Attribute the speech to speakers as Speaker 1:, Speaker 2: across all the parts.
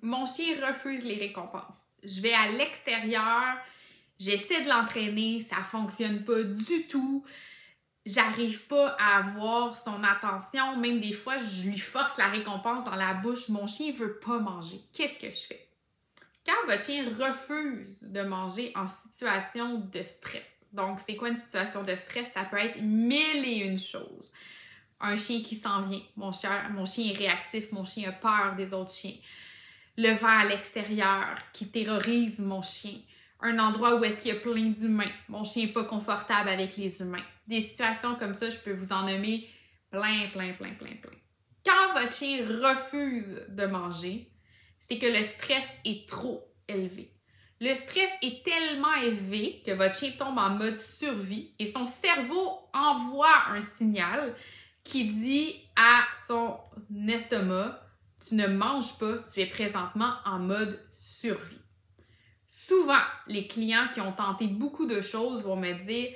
Speaker 1: Mon chien refuse les récompenses. Je vais à l'extérieur, j'essaie de l'entraîner, ça fonctionne pas du tout. J'arrive pas à avoir son attention. Même des fois, je lui force la récompense dans la bouche. Mon chien veut pas manger. Qu'est-ce que je fais? Quand votre chien refuse de manger en situation de stress, donc c'est quoi une situation de stress? Ça peut être mille et une choses. Un chien qui s'en vient, mon chien est réactif, mon chien a peur des autres chiens. Le vent à l'extérieur qui terrorise mon chien. Un endroit où est-ce qu'il y a plein d'humains. Mon chien n'est pas confortable avec les humains. Des situations comme ça, je peux vous en nommer plein. Quand votre chien refuse de manger, c'est que le stress est trop élevé. Le stress est tellement élevé que votre chien tombe en mode survie et son cerveau envoie un signal qui dit à son estomac: tu ne manges pas, tu es présentement en mode survie. Souvent, les clients qui ont tenté beaucoup de choses vont me dire: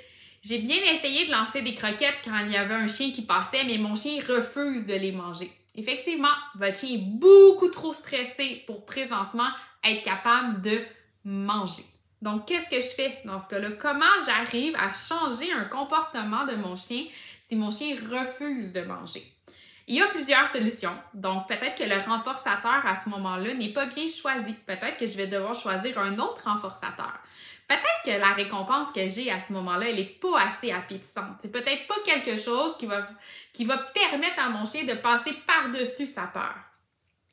Speaker 1: j'ai bien essayé de lancer des croquettes quand il y avait un chien qui passait, mais mon chien refuse de les manger. Effectivement, votre chien est beaucoup trop stressé pour présentement être capable de manger. Donc, qu'est-ce que je fais dans ce cas-là? Comment j'arrive à changer un comportement de mon chien si mon chien refuse de manger? Il y a plusieurs solutions. Donc, peut-être que le renforçateur à ce moment-là n'est pas bien choisi. Peut-être que je vais devoir choisir un autre renforçateur. Peut-être que la récompense que j'ai à ce moment-là, elle n'est pas assez appétissante. C'est peut-être pas quelque chose qui va permettre à mon chien de passer par-dessus sa peur.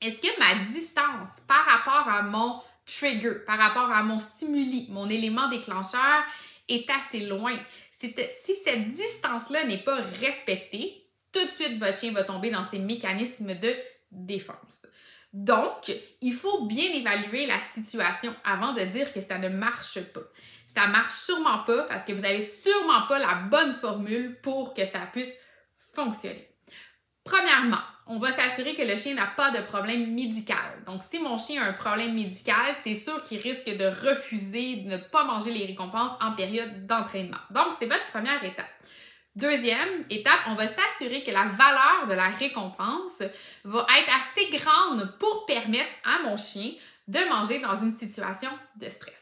Speaker 1: Est-ce que ma distance par rapport à mon trigger, par rapport à mon stimuli, mon élément déclencheur est assez loin? Si cette distance-là n'est pas respectée, tout de suite, votre chien va tomber dans ses mécanismes de défense. Donc, il faut bien évaluer la situation avant de dire que ça ne marche pas. Ça ne marche sûrement pas parce que vous n'avez sûrement pas la bonne formule pour que ça puisse fonctionner. Premièrement, on va s'assurer que le chien n'a pas de problème médical. Donc, si mon chien a un problème médical, c'est sûr qu'il risque de refuser de ne pas manger les récompenses en période d'entraînement. Donc, c'est votre première étape. Deuxième étape, on va s'assurer que la valeur de la récompense va être assez grande pour permettre à mon chien de manger dans une situation de stress.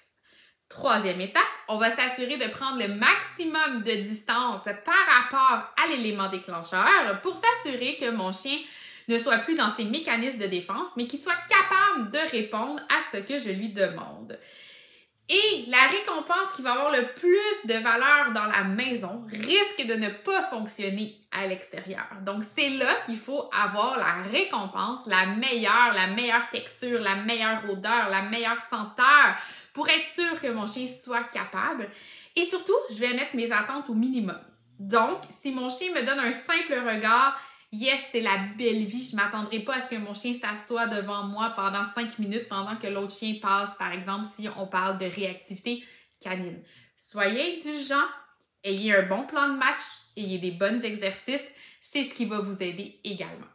Speaker 1: Troisième étape, on va s'assurer de prendre le maximum de distance par rapport à l'élément déclencheur pour s'assurer que mon chien ne soit plus dans ses mécanismes de défense, mais qu'il soit capable de répondre à ce que je lui demande. Et la récompense qui va avoir le plus de valeur dans la maison risque de ne pas fonctionner à l'extérieur. Donc, c'est là qu'il faut avoir la récompense, la meilleure texture, la meilleure odeur, la meilleure senteur pour être sûr que mon chien soit capable. Et surtout, je vais mettre mes attentes au minimum. Donc, si mon chien me donne un simple regard, yes, c'est la belle vie. Je ne m'attendrai pas à ce que mon chien s'assoie devant moi pendant 5 minutes pendant que l'autre chien passe, par exemple, si on parle de réactivité canine. Soyez indulgents, ayez un bon plan de match, ayez des bons exercices. C'est ce qui va vous aider également.